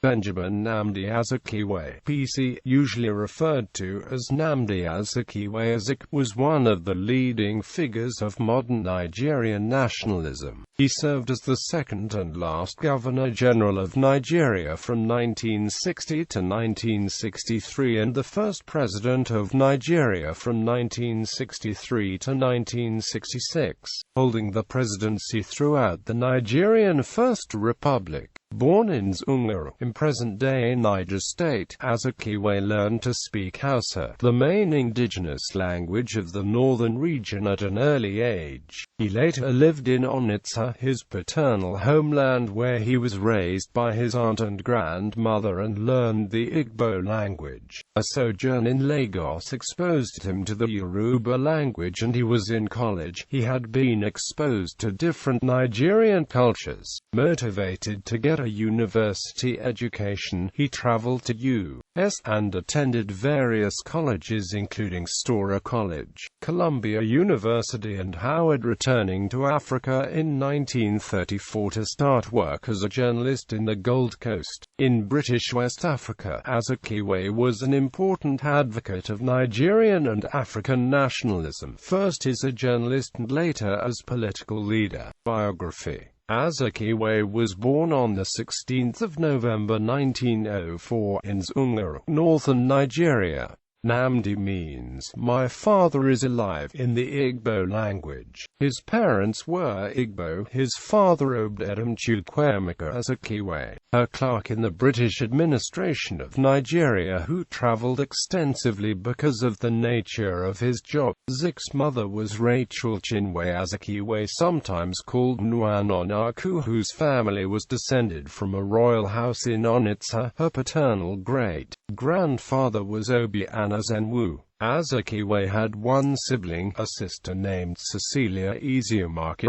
Benjamin Nnamdi Azikiwe, PC, usually referred to as Nnamdi Azikiwe, was one of the leading figures of modern Nigerian nationalism. He served as the second and last Governor-General of Nigeria from 1960 to 1963 and the first President of Nigeria from 1963 to 1966, holding the presidency throughout the Nigerian First Republic. Born in Zungeru, in present-day Niger State, Azikiwe learned to speak Hausa, the main indigenous language of the northern region, at an early age. He later lived in Onitsha, his paternal homeland, where he was raised by his aunt and grandmother and learned the Igbo language. A sojourn in Lagos exposed him to the Yoruba language, and he was in college. He had been exposed to different Nigerian cultures. Motivated to get a university education, he traveled to U.S. and attended various colleges including Stora College, Columbia University and Howard, returning to Africa in 1934 to start work as a journalist in the Gold Coast. In British West Africa, Azikiwe was an important advocate of Nigerian and African nationalism, first as a journalist and later as political leader. Biography. Azikiwe was born on 16 November 1904 in Zungeru, northern Nigeria. Nnamdi means, "My father is alive," in the Igbo language. His parents were Igbo, his father Obedem Chukwuemeka Azikiwe, a clerk in the British administration of Nigeria who travelled extensively because of the nature of his job. Zik's mother was Rachel Chinwe Azikiwe, sometimes called Nwanonaku, whose family was descended from a royal house in Onitsha. Her paternal great-grandfather was Obi Anazenwu. Azikiwe had one sibling, a sister named Cecilia Eziomaka.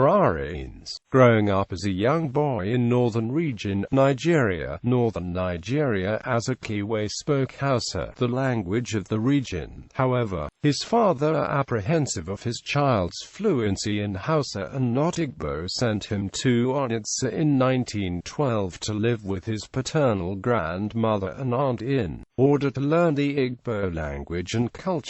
Growing up as a young boy in northern region, Nigeria, Azikiwe spoke Hausa, the language of the region. However, his father, apprehensive of his child's fluency in Hausa and not Igbo, sent him to Onitsha in 1912 to live with his paternal grandmother and aunt in order to learn the Igbo language and culture.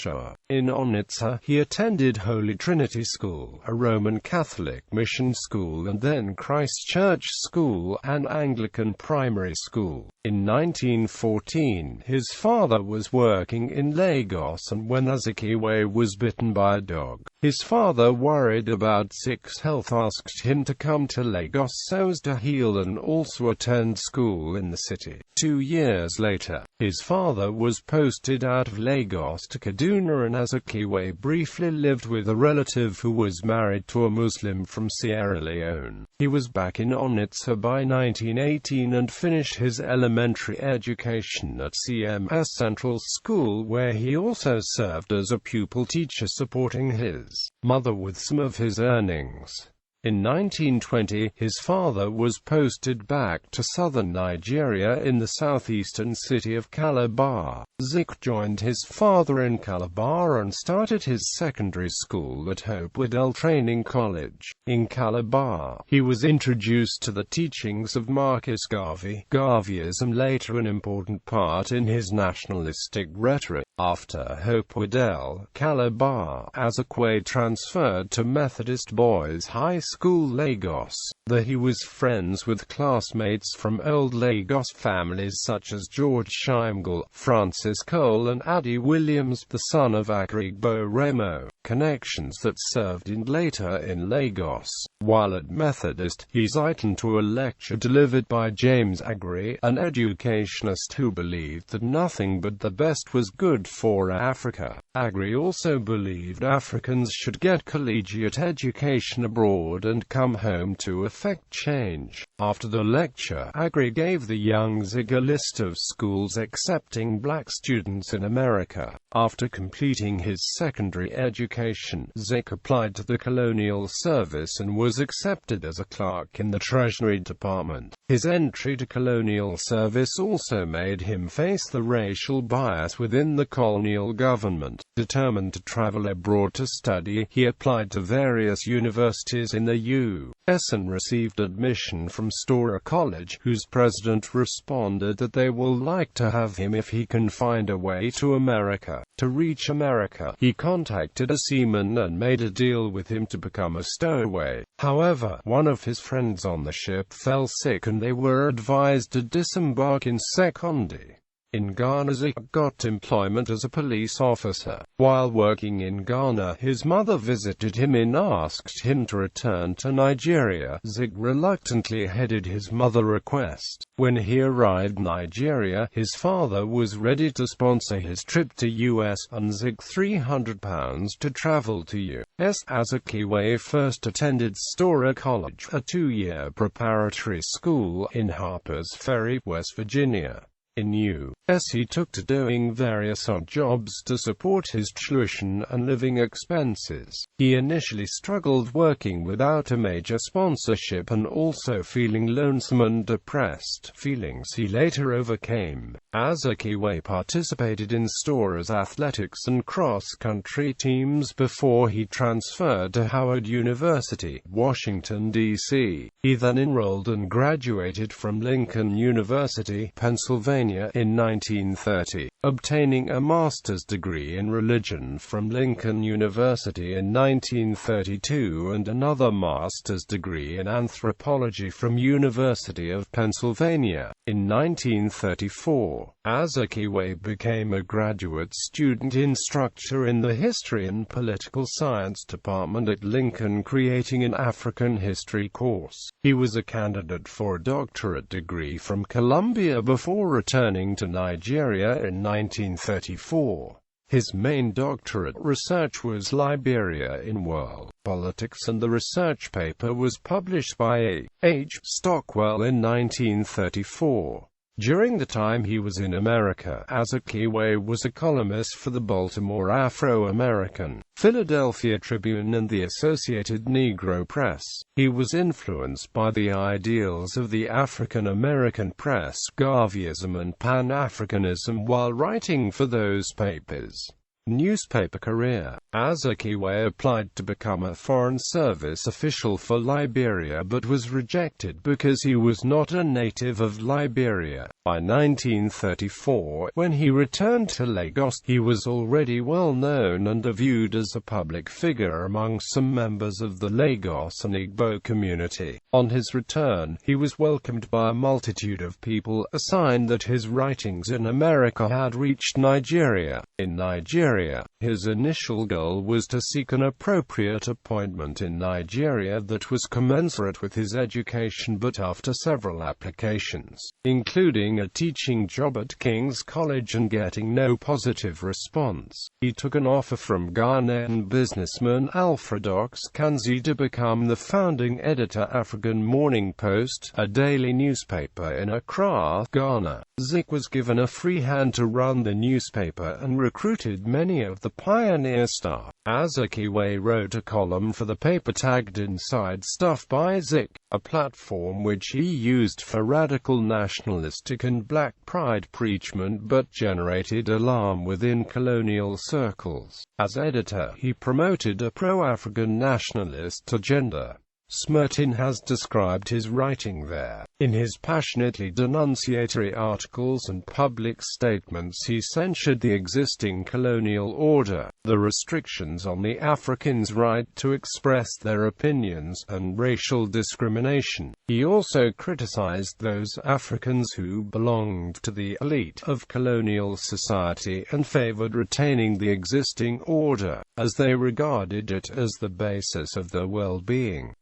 In Onitsha, he attended Holy Trinity School, a Roman Catholic mission school, and then Christ Church School, an Anglican primary school. In 1914, his father was working in Lagos, and when Azikiwe was bitten by a dog, his father, worried about Zik's health, asked him to come to Lagos so as to heal and also attend school in the city. 2 years later, his father was posted out of Lagos to Kaduna, and Azikiwe briefly lived with a relative who was married to a Muslim from Sierra Leone. He was back in Onitsha by 1918 and finished his elementary education at CMS Central School, where he also served as a pupil teacher supporting his mother with some of his earnings. In 1920, his father was posted back to southern Nigeria in the southeastern city of Calabar. Zik joined his father in Calabar and started his secondary school at Hope Waddell Training College. In Calabar, he was introduced to the teachings of Marcus Garvey. Garveyism later an important part in his nationalistic rhetoric. After Hope Waddell, Calabar, Azikiwe transferred to Methodist Boys High School, Lagos. There he was friends with classmates from old Lagos families such as George Shimgal, Francis Cole and Addie Williams, the son of Agrigbo Remo, connections that served in later in Lagos. While at Methodist, he's listened to a lecture delivered by James Agri, an educationist who believed that nothing but the best was good for Africa. Agri also believed Africans should get collegiate education abroad and come home to effect change. After the lecture, Agri gave the young Zik a list of schools accepting black students in America. After completing his secondary education, Zik applied to the Colonial Service and was accepted as a clerk in the Treasury Department. His entry to Colonial Service also made him face the racial bias within the colonial government. Determined to travel abroad to study, he applied to various universities in the U.S. and received admission from Storer College, whose president responded that they will like to have him if he can find a way to America. To reach America, he contacted a seaman and made a deal with him to become a stowaway. However, one of his friends on the ship fell sick and they were advised to disembark in Sekondi. In Ghana, Zik got employment as a police officer. While working in Ghana, his mother visited him and asked him to return to Nigeria. Zik reluctantly heeded his mother's request. When he arrived in Nigeria, his father was ready to sponsor his trip to US and Zik £300 to travel to US. Azikiwe first attended Storer College, a 2-year preparatory school in Harpers Ferry, West Virginia. In U.S. he took to doing various odd jobs to support his tuition and living expenses. He initially struggled working without a major sponsorship and also feeling lonesome and depressed, feelings he later overcame. Azikiwe participated in Storer's athletics and cross-country teams before he transferred to Howard University, Washington, D.C. He then enrolled and graduated from Lincoln University, Pennsylvania, in 1930, obtaining a master's degree in religion from Lincoln University in 1932 and another master's degree in anthropology from University of Pennsylvania. In 1934, Azikiwe became a graduate student instructor in the History and Political Science department at Lincoln, creating an African history course. He was a candidate for a doctorate degree from Columbia before returning to Nigeria in 1934. His main doctorate research was Liberia in world politics, and the research paper was published by A. H. Stockwell in 1934. During the time he was in America, Azikiwe was a columnist for the Baltimore Afro-American, Philadelphia Tribune and the Associated Negro Press. He was influenced by the ideals of the African-American press, Garveyism and Pan-Africanism while writing for those papers. Newspaper career. Azikiwe applied to become a Foreign Service official for Liberia but was rejected because he was not a native of Liberia. By 1934, when he returned to Lagos, he was already well known and viewed as a public figure among some members of the Lagos and Igbo community. On his return, he was welcomed by a multitude of people, a sign that his writings in America had reached Nigeria. In Nigeria, his initial goal was to seek an appropriate appointment in Nigeria that was commensurate with his education, but after several applications, including a teaching job at King's College and getting no positive response, he took an offer from Ghanaian businessman Alfred Ox Kanzi to become the founding editor African Morning Post, a daily newspaper in Accra, Ghana. Zik was given a free hand to run the newspaper and recruited many of the pioneer staff. Azikiwe wrote a column for the paper tagged Inside Stuff by Zik, a platform which he used for radical nationalistic and black pride preachment but generated alarm within colonial circles. As editor, he promoted a pro-African nationalist agenda. Smertin has described his writing there. In his passionately denunciatory articles and public statements, he censured the existing colonial order, the restrictions on the Africans' right to express their opinions, and racial discrimination. He also criticized those Africans who belonged to the elite of colonial society and favored retaining the existing order, as they regarded it as the basis of their well-being.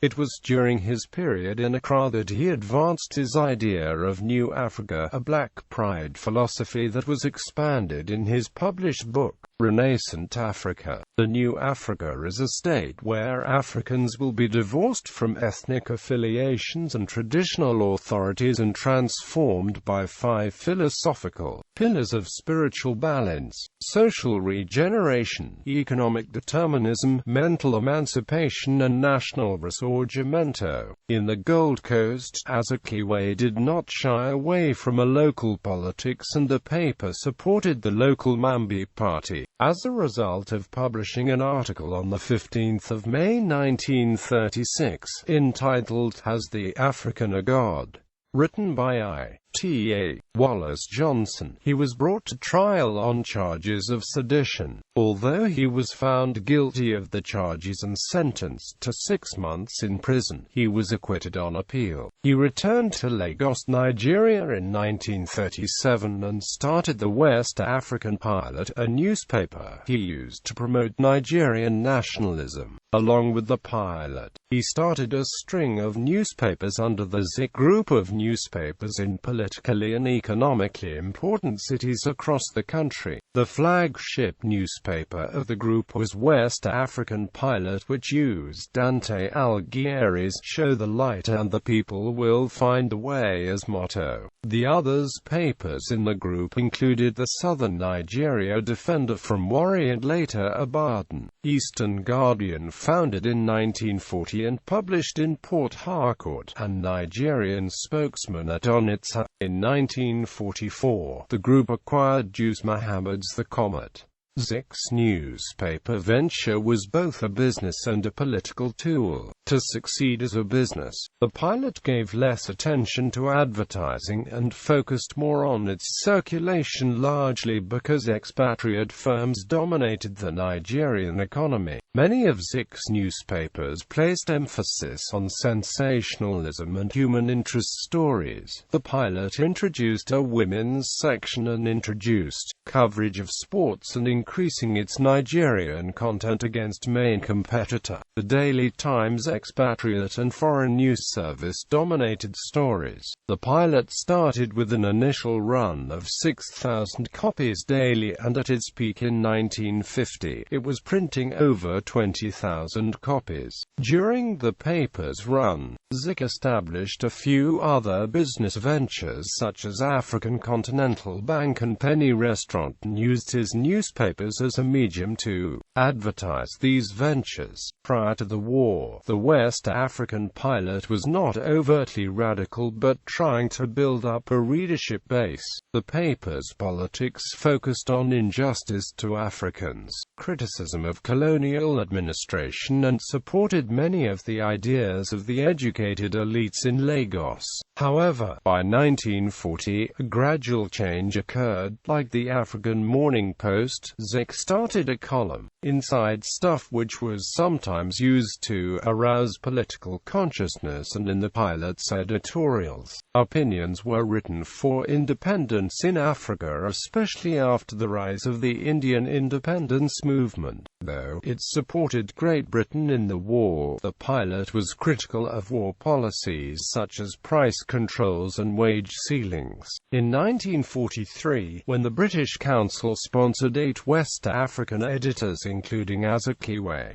It was during his period in Accra that he advanced his idea of New Africa, a black pride philosophy that was expanded in his published book, Renaissance Africa. The New Africa is a state where Africans will be divorced from ethnic affiliations and traditional authorities and transformed by 5 philosophical pillars of spiritual balance, social regeneration, economic determinism, mental emancipation and national risorgimento. In the Gold Coast, Azikiwe did not shy away from a local politics, and the paper supported the local Mambi party. As a result of publishing an article on 15 May 1936, entitled "Has the African a God?", written by I.T.A. Wallace Johnson, he was brought to trial on charges of sedition. Although he was found guilty of the charges and sentenced to 6 months in prison, he was acquitted on appeal. He returned to Lagos, Nigeria in 1937 and started the West African Pilot, a newspaper he used to promote Nigerian nationalism. Along with the Pilot, he started a string of newspapers under the Zik group of newspapers in politically and economically important cities across the country. The flagship newspaper of the group was West African Pilot, which used Dante Alighieri's "Show the light and the people will find a way" as motto. The others papers in the group included the Southern Nigeria Defender from Warri and later Ibadan, Eastern Guardian, founded in 1940 and published in Port Harcourt, and Nigerian Spokesman at Onitsha. In 1944, the group acquired Jus Muhammad's The Comet. Zik's newspaper venture was both a business and a political tool. To succeed as a business, the Pilot gave less attention to advertising and focused more on its circulation, largely because expatriate firms dominated the Nigerian economy. Many of Zik's newspapers placed emphasis on sensationalism and human interest stories. The Pilot introduced a women's section and introduced coverage of sports, and increasing its Nigerian content against main competitor, the Daily Times. Expatriate and foreign news service dominated stories. The Pilot started with an initial run of 6,000 copies daily, and at its peak in 1950, it was printing over 20,000 copies. During the paper's run, Zik established a few other business ventures such as African Continental Bank and Penny Restaurant, and used his newspapers as a medium to advertise these ventures. Prior to the war, the West African Pilot was not overtly radical but trying to build up a readership base. The paper's politics focused on injustice to Africans, criticism of colonial administration, and supported many of the ideas of the educated elites in Lagos. However, by 1940, a gradual change occurred. Like the African Morning Post, Zik started a column, Inside Stuff, which was sometimes used to arouse political consciousness, and in the Pilot's editorials, opinions were written for independence in Africa, especially after the rise of the Indian independence movement. Though it supported Great Britain in the war, the Pilot was critical of war policies such as price controls and wage ceilings. In 1943, when the British Council sponsored 8 West African editors including Azikiwe,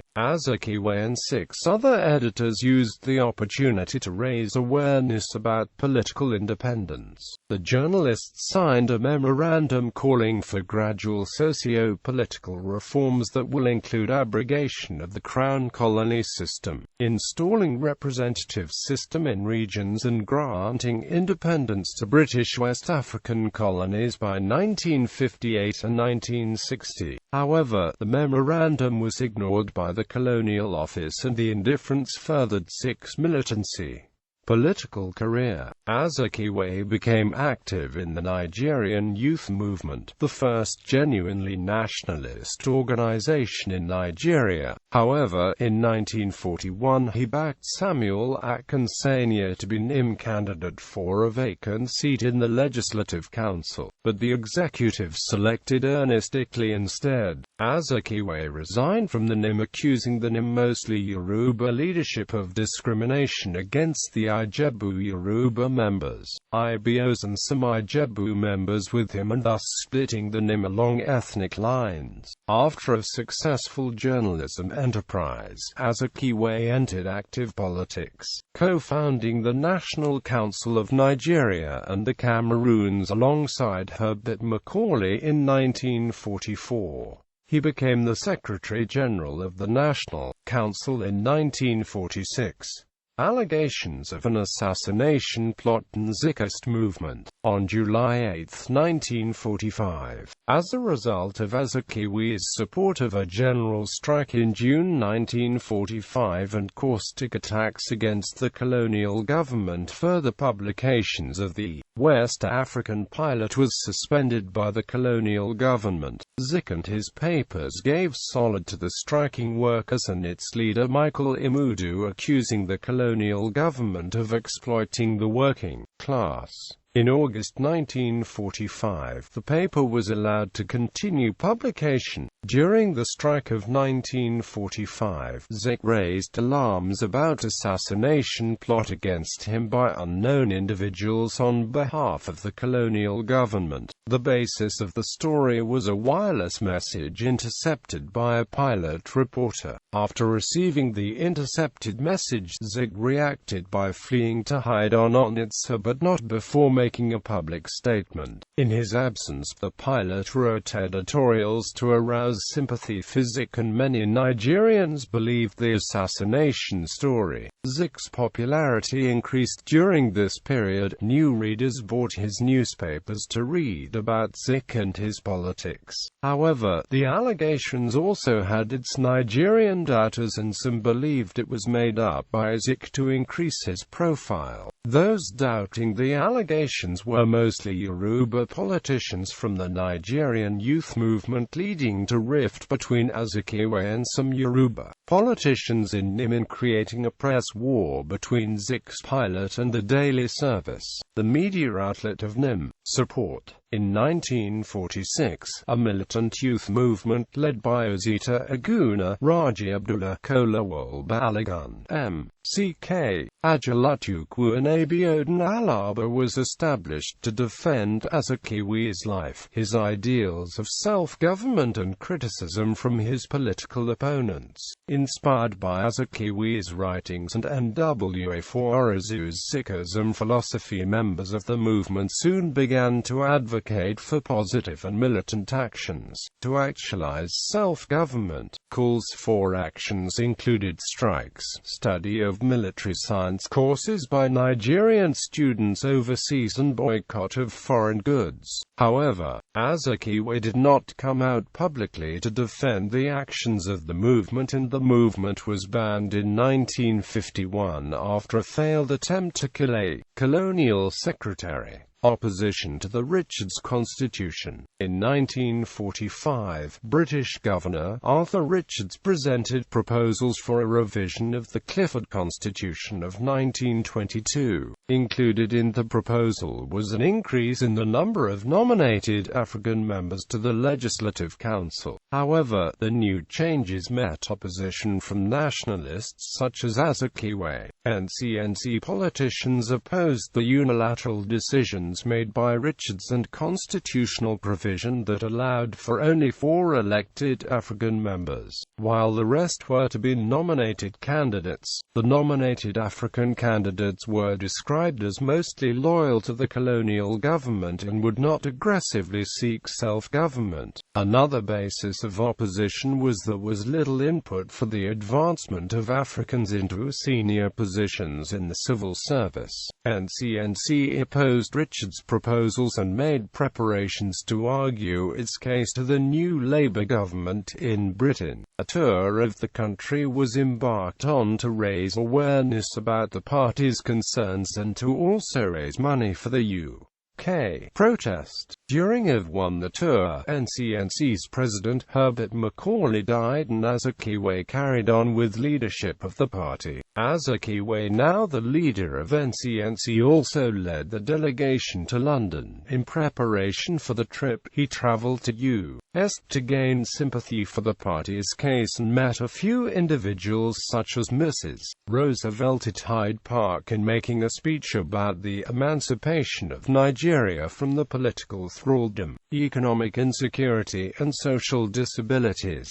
and 6 other editors used the opportunity to raise awareness about political independence. The journalists signed a memorandum calling for gradual socio-political reforms that will include abrogation of the Crown colony system, installing representative system in regions, and granting independence to British West African colonies by 1958 and 1960. However, the memorandum was ignored by the Colonial Office, and the indifference furthered Zik's militancy. Political career. Azikiwe became active in the Nigerian Youth Movement, the first genuinely nationalist organization in Nigeria. However, in 1941 he backed Samuel Akinsanya to be NIM candidate for a vacant seat in the Legislative Council, but the executive selected Ernest Ickley instead. Azikiwe resigned from the NIM, accusing the NIM, mostly Yoruba leadership, of discrimination against the Ijebu Yoruba members, Ibos and some Ijebu members with him, and thus splitting the NIM along ethnic lines. After a successful journalism enterprise, Azikiwe entered active politics, co-founding the National Council of Nigeria and the Cameroons alongside Herbert Macaulay in 1944. He became the Secretary General of the National Council in 1946. allegations of an assassination plot and Zikist movement. On July 8, 1945, as a result of Azikiwe's support of a general strike in June 1945 and caustic attacks against the colonial government, further publications of the West African pilot was suspended by the colonial government. Zik and his papers gave solid to the striking workers and its leader Michael Imudu, accusing the colonial government of exploiting the working class. In August 1945, the paper was allowed to continue publication. During the strike of 1945, Zik raised alarms about assassination plot against him by unknown individuals on behalf of the colonial government. The basis of the story was a wireless message intercepted by a pilot reporter. After receiving the intercepted message, Zik reacted by fleeing to hide on Onitsha, but not before making a public statement. In his absence, the pilot wrote editorials to arouse sympathy for Zik, and many Nigerians believed the assassination story. Zik's popularity increased during this period. New readers bought his newspapers to read about Zik and his politics. However, the allegations also had its Nigerian doubters, and some believed it was made up by Zik to increase his profile. Those doubting the allegations were mostly Yoruba politicians from the Nigerian youth movement, leading to rift between Azikiwe and some Yoruba politicians in Nim, creating a press war between Zik's pilot and the daily service, the media outlet of Nim. Support. In 1946, a militant youth movement led by Ozita Aguna, Raji Abdullah Kolawol Balogun, M.C.K. Ajalatukwu and Abiodun Alaba was established to defend Azikiwe's life, his ideals of self-government and criticism from his political opponents. Inspired by Azikiwe's writings and Nwa Forozu's Sikhism philosophy, members of the movement soon began to advocate for positive and militant actions. To actualize self-government, calls for actions included strikes, study of military science courses by Nigerian students overseas, and boycott of foreign goods. However, Azikiwe did not come out publicly to defend the actions of the movement, and the movement was banned in 1951 after a failed attempt to kill a colonial secretary. Opposition to the Richards Constitution. In 1945, British Governor Arthur Richards presented proposals for a revision of the Clifford Constitution of 1922. Included in the proposal was an increase in the number of nominated African members to the Legislative Council. However, the new changes met opposition from nationalists such as Azikiwe. NCNC politicians opposed the unilateral decisions made by Richards and constitutional provision that allowed for only 4 elected African members, while the rest were to be nominated candidates. The nominated African candidates were described as mostly loyal to the colonial government and would not aggressively seek self-government. Another basis of opposition was there was little input for the advancement of Africans into senior positions in the civil service. NCNC opposed Richards' proposals and made preparations to argue its case to the new Labour government in Britain. A tour of the country was embarked on to raise awareness about the party's concerns and to also raise money for the UK protest. During the tour, NCNC's president Herbert Macaulay died and Azikiwe carried on with leadership of the party. Azikiwe, now the leader of NCNC, also led the delegation to London. In preparation for the trip, he travelled to U.S. to gain sympathy for the party's case and met a few individuals such as Mrs. Roosevelt at Hyde Park in making a speech about the emancipation of Nigeria from the political thraldom, economic insecurity and social disabilities.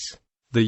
The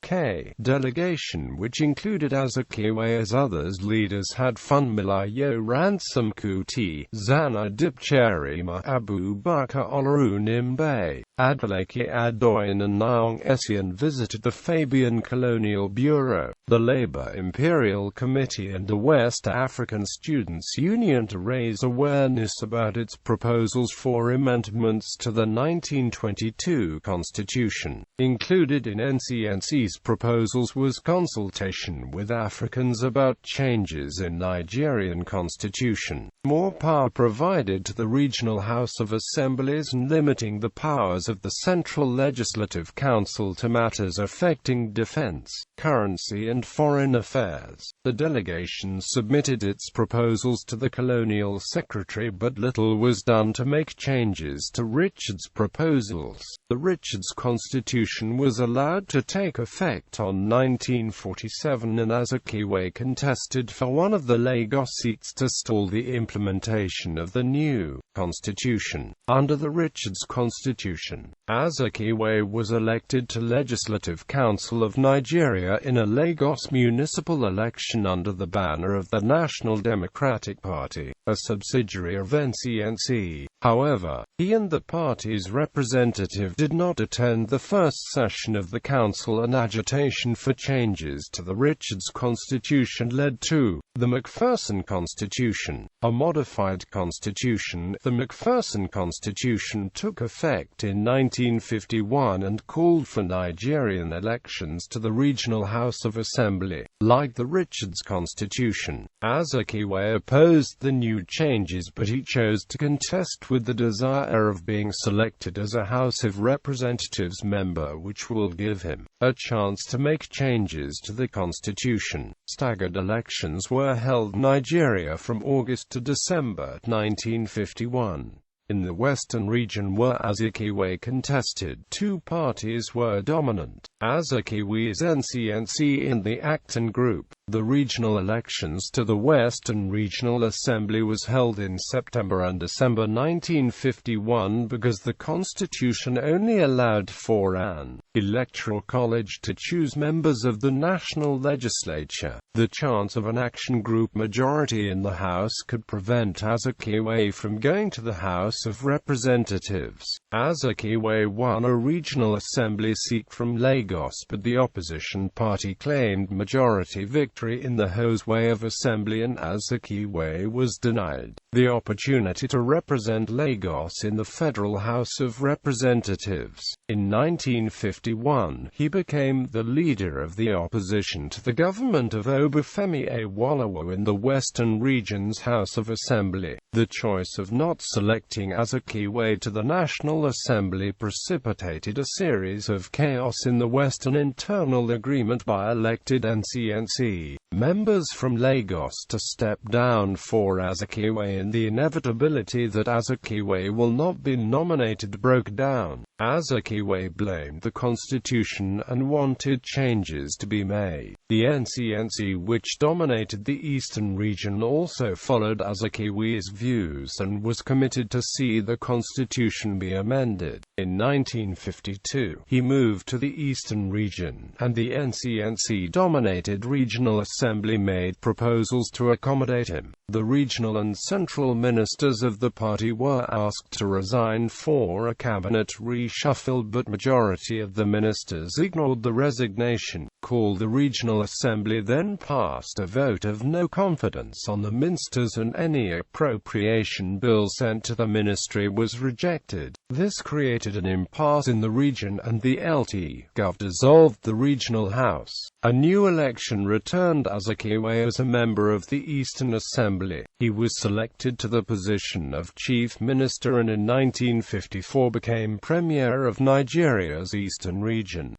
delegation, which included Azikiwe as others leaders, had Funmilayo Ransom Kuti, Zana Dipcherima, Abubakar Olorunimbe, Adeleke Adoyin and Naong Essien visited the Fabian Colonial Bureau, the Labour Imperial Committee and the West African Students' Union to raise awareness about its proposals for amendments to the 1922 Constitution. Included in NCNC's proposals was consultation with Africans about changes in Nigerian constitution, more power provided to the regional House of Assemblies and limiting the powers of the Central Legislative Council to matters affecting defense, currency and foreign affairs. The delegation submitted its proposals to the Colonial Secretary, but little was done to make changes to Richard's proposals. The Richards Constitution was allowed to take effect on 1947, and Azikiwe contested for one of the Lagos seats to stall the implementation of the new constitution. Under the Richards Constitution, Azikiwe was elected to Legislative Council of Nigeria in a Lagos municipal election under the banner of the National Democratic Party, a subsidiary of NCNC. However, he and the party's representative did not attend the first session of the council, and agitation for changes to the Richards Constitution led to the McPherson Constitution, a modified constitution. The McPherson Constitution took effect in 1951 and called for Nigerian elections to the Regional House of Assembly. Like the Richards Constitution, Azikiwe opposed the new changes, but he chose to contest with the desire of being selected as a House of Representatives member, which will give him a chance to make changes to the Constitution. Staggered elections were held in Nigeria from August to December 1951. In the western region where Azikiwe contested, two parties were dominant: Azikiwe's NCNC and the Acton Group. The regional elections to the Western Regional Assembly was held in September and December 1951 because the Constitution only allowed for an electoral college to choose members of the national legislature. The chance of an Action Group majority in the House could prevent Azikiwe from going to the House of Representatives. Azikiwe won a regional assembly seat from Lagos, but the opposition party claimed majority victory in the House of Assembly, and Azikiwe was denied the opportunity to represent Lagos in the Federal House of Representatives. In 1951, he became the leader of the opposition to the government of Obafemi Awolowo in the Western Region's House of Assembly. The choice of not selecting Azikiwe to the National Assembly precipitated a series of chaos in the Western internal agreement by elected NCNC members from Lagos to step down for Azikiwe, and the inevitability that Azikiwe will not be nominated broke down. Azikiwe blamed the Constitution and wanted changes to be made. The NCNC, which dominated the eastern region, also followed Azikiwe's views and was committed to see the Constitution be amended. In 1952, he moved to the eastern region, and the NCNC-dominated Regional Assembly made proposals to accommodate him. The regional and central ministers of the party were asked to resign for a cabinet reshuffle, but majority of the ministers ignored the resignation. The Regional Assembly then passed a vote of no confidence on the ministers, and any appropriation bill sent to the ministry was rejected. This created an impasse in the region, and the LT Gov dissolved the Regional House. A new election returned Azikiwe as a member of the Eastern Assembly. He was selected to the position of Chief Minister and in 1954 became Premier of Nigeria's Eastern Region.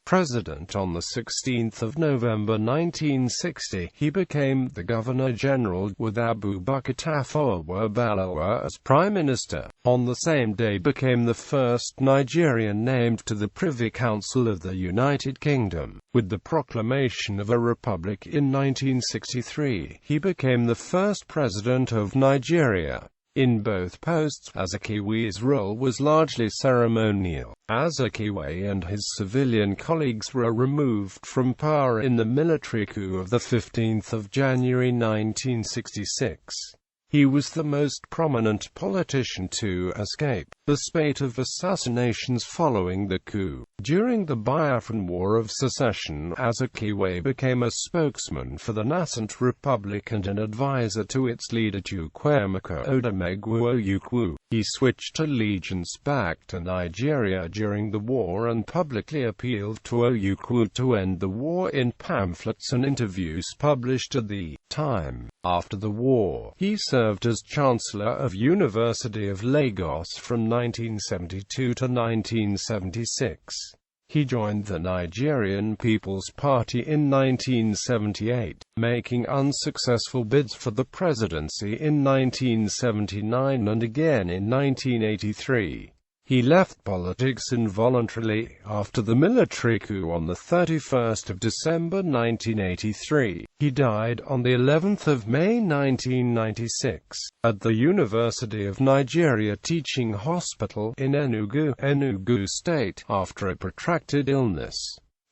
President on the 16th of November 1960, he became the Governor-General, with Abubakar Tafawa Balewa as Prime Minister. On the same day became the first Nigerian named to the Privy Council of the United Kingdom. With the proclamation of a republic in 1963, he became the first president of Nigeria. In both posts, Azikiwe's role was largely ceremonial. Azikiwe and his civilian colleagues were removed from power in the military coup of 15 January 1966. He was the most prominent politician to escape the spate of assassinations following the coup. During the Biafran War of Secession, Azikiwe became a spokesman for the nascent republic and an advisor to its leader Chukwuemeka Odumegwu. He switched allegiance back to Nigeria during the war and publicly appealed to Ojukwu to end the war in pamphlets and interviews published at the time. After the war, he served as Chancellor of University of Lagos from 1972 to 1976. He joined the Nigerian People's Party in 1978, making unsuccessful bids for the presidency in 1979 and again in 1983. He left politics involuntarily after the military coup on 31 December 1983. He died on the 11th of May 1996, at the University of Nigeria Teaching Hospital in Enugu State, after a protracted illness.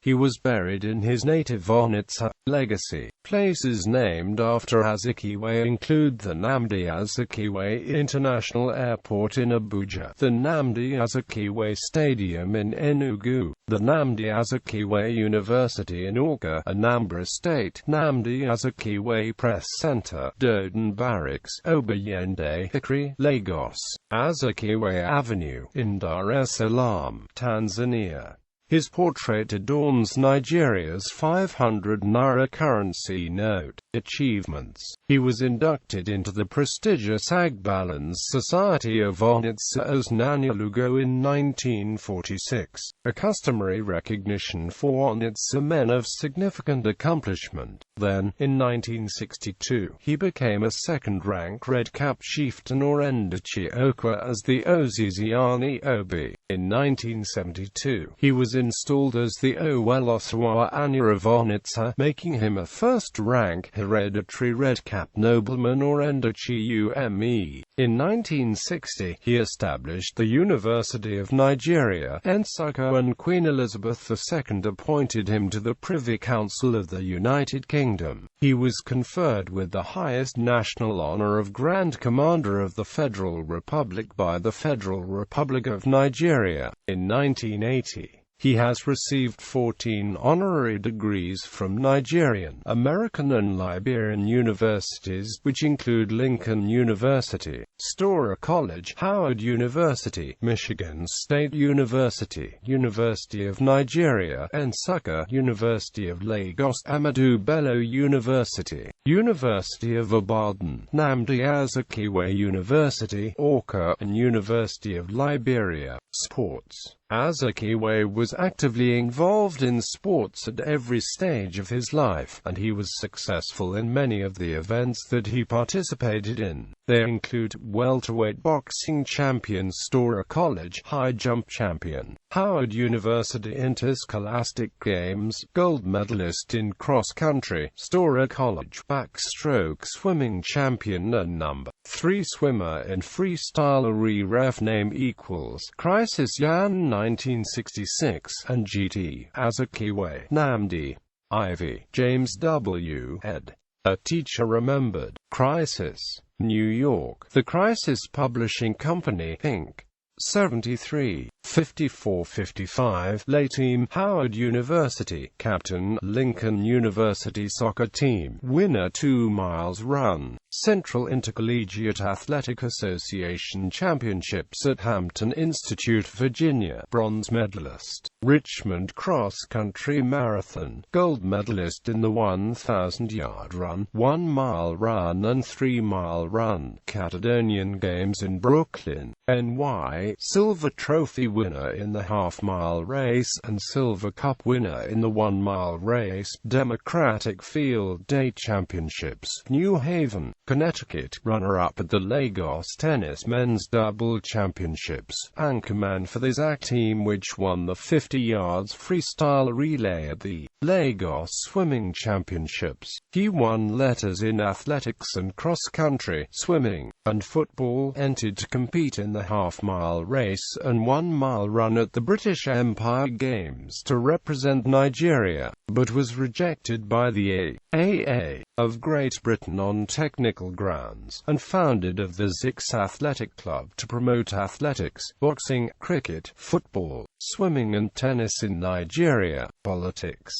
He was buried in his native Onitsha. Legacy. Places named after Azikiwe include the Nnamdi Azikiwe International Airport in Abuja, the Nnamdi Azikiwe Stadium in Enugu, the Nnamdi Azikiwe University in Awka, Anambra State, Nnamdi Azikiwe Press Center, Doden Barracks, Obayende, Hikri, Lagos, Azikiwe Avenue, in Dar es Salaam, Tanzania. His portrait adorns Nigeria's 500 naira currency note. Achievements. He was inducted into the prestigious Agbalance Society of Onitsha as Nanyolugo in 1946, a customary recognition for Onitsha men of significant accomplishment. Then, in 1962, he became a second-rank Red Cap chieftain or Endachi Okwa as the Oziziani Obi. In 1972, he was installed as the Owelosawa Anya of Onitsha, making him a first-rank hereditary Red Cap nobleman or Endachi Ume. In 1960, he established the University of Nigeria, Nsukka, and Queen Elizabeth II appointed him to the Privy Council of the United Kingdom. He was conferred with the highest national honor of Grand Commander of the Federal Republic by the Federal Republic of Nigeria. In 1980, he has received 14 honorary degrees from Nigerian, American and Liberian universities, which include Lincoln University, Storer College, Howard University, Michigan State University, University of Nigeria, Nsukka, University of Lagos, Ahmadu Bello University, University of Ibadan, Nnamdi Azikiwe University, Awka, and University of Liberia. Sports. Azikiwe was actively involved in sports at every stage of his life, and he was successful in many of the events that he participated in. They include welterweight boxing champion Storer College, high jump champion, Howard University Interscholastic Games, gold medalist in cross-country, Storer College, backstroke swimming champion and number 3 swimmer in freestyle ref name equals Crisis Yan 1966, and GT, Azikiwe, Nnamdi, Ivy, James W. ed. A Teacher Remembered. Crisis, New York, The Crisis Publishing Company, Inc. 73, 54-55, Late Team, Howard University, Captain, Lincoln University Soccer Team, Winner 2 miles run, Central Intercollegiate Athletic Association Championships at Hampton Institute, Virginia, Bronze medalist, Richmond Cross Country Marathon, gold medalist in the 1,000-yard run, 1-mile run and 3-mile run, Caledonian Games in Brooklyn, NY, Silver Trophy winner in the half-mile race and Silver Cup winner in the 1-mile race, Democratic Field Day Championships, New Haven, Connecticut, runner-up at the Lagos Tennis Men's Double Championships, anchorman for the ZAC team which won the 50 yards freestyle relay at the Lagos Swimming Championships. He won letters in athletics and cross-country swimming. and football, entered to compete in the half-mile race and 1-mile run at the British Empire Games to represent Nigeria, but was rejected by the AAA of Great Britain on technical grounds, and founded of the Zix Athletic Club to promote athletics, boxing, cricket, football, swimming and tennis in Nigeria. Politics.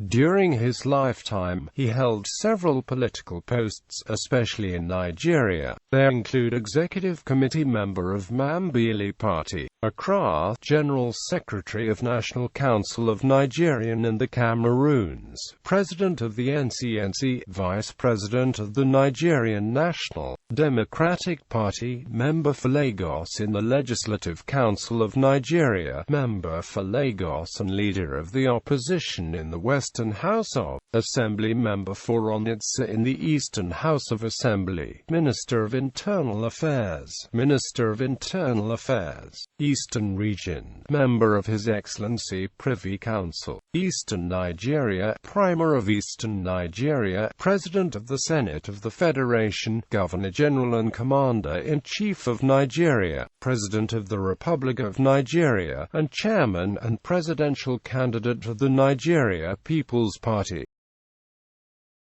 During his lifetime, he held several political posts, especially in Nigeria. They include Executive Committee member of Mambili Party, Accra, General Secretary of National Council of Nigerian and the Cameroons, President of the NCNC, Vice President of the Nigerian National Democratic Party, member for Lagos in the Legislative Council of Nigeria, member for Lagos and leader of the opposition in the Western House of Assembly, member for Onitsha in the Eastern House of Assembly, Minister of Internal Affairs, Eastern Region, member of His Excellency Privy Council, Eastern Nigeria, Primer of Eastern Nigeria, President of the Senate of the Federation, Governor-General and Commander-in-Chief of Nigeria, President of the Republic of Nigeria, and Chairman and Presidential Candidate of the Nigeria People's Party.